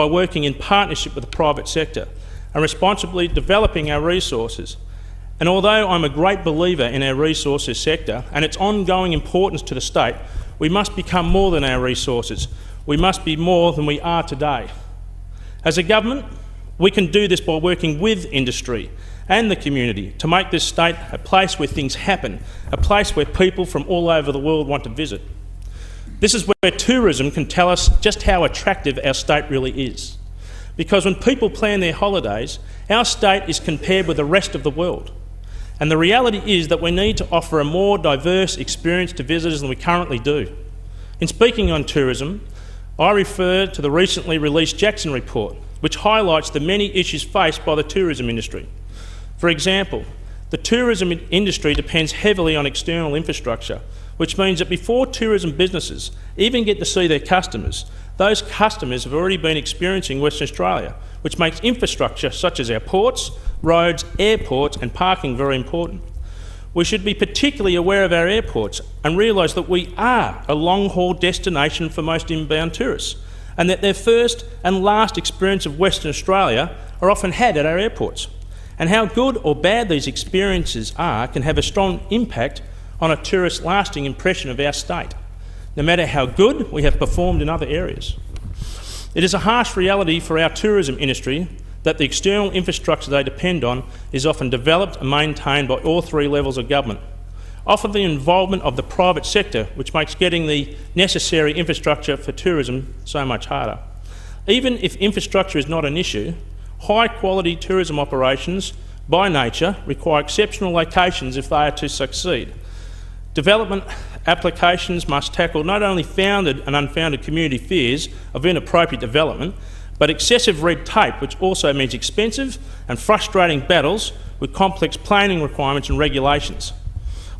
by working in partnership with the private sector and responsibly developing our resources. And although I'm a great believer in our resources sector and its ongoing importance to the state, we must become more than our resources. We must be more than we are today. As a government, we can do this by working with industry and the community to make this state a place where things happen, a place where people from all over the world want to visit. This is where tourism can tell us just how attractive our state really is. Because when people plan their holidays, our state is compared with the rest of the world. And the reality is that we need to offer a more diverse experience to visitors than we currently do. In speaking on tourism, I refer to the recently released Jackson report, which highlights the many issues faced by the tourism industry. For example, the tourism industry depends heavily on external infrastructure, which means that before tourism businesses even get to see their customers, those customers have already been experiencing Western Australia, which makes infrastructure such as our ports, roads, airports and parking very important. We should be particularly aware of our airports and realise that we are a long-haul destination for most inbound tourists, and that their first and last experience of Western Australia are often had at our airports. And how good or bad these experiences are can have a strong impact on a tourist's lasting impression of our state, no matter how good we have performed in other areas. It is a harsh reality for our tourism industry that the external infrastructure they depend on is often developed and maintained by all three levels of government, often the involvement of the private sector, which makes getting the necessary infrastructure for tourism so much harder. Even if infrastructure is not an issue, high-quality tourism operations, by nature, require exceptional locations if they are to succeed. Development applications must tackle not only founded and unfounded community fears of inappropriate development, but excessive red tape, which also means expensive and frustrating battles with complex planning requirements and regulations.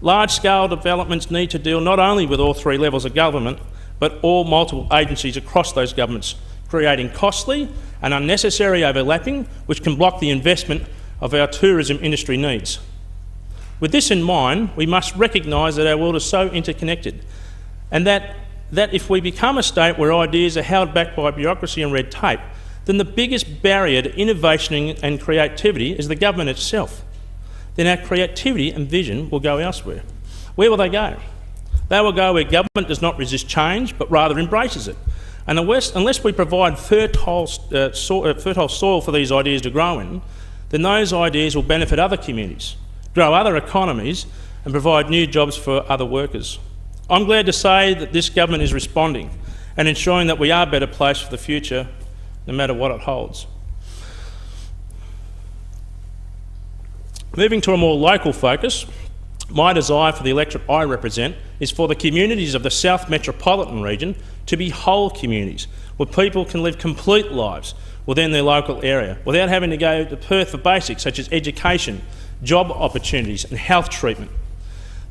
Large-scale developments need to deal not only with all three levels of government, but all multiple agencies across those governments, creating costly and unnecessary overlapping, which can block the investment of our tourism industry needs. With this in mind, we must recognise that our world is so interconnected, and that if we become a state where ideas are held back by bureaucracy and red tape, then the biggest barrier to innovation and creativity is the government itself. Then our creativity and vision will go elsewhere. Where will they go? They will go where government does not resist change, but rather embraces it. And unless we provide fertile soil for these ideas to grow in, then those ideas will benefit other communities, grow other economies and provide new jobs for other workers. I'm glad to say that this government is responding and ensuring that we are better placed for the future, no matter what it holds. Moving to a more local focus, my desire for the electorate I represent is for the communities of the South Metropolitan region to be whole communities, where people can live complete lives within their local area, without having to go to Perth for basics such as education, job opportunities and health treatment.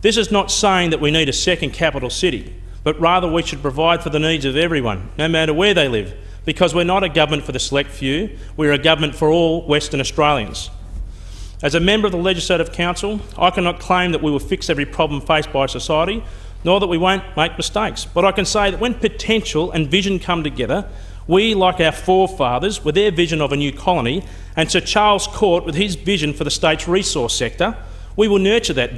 This is not saying that we need a second capital city, but rather we should provide for the needs of everyone, no matter where they live, because we're not a government for the select few, we're a government for all Western Australians. As a member of the Legislative Council, I cannot claim that we will fix every problem faced by society, nor that we won't make mistakes, but I can say that when potential and vision come together, we, like our forefathers with their vision of a new colony, and Sir Charles Court with his vision for the state's resource sector, we will nurture that vision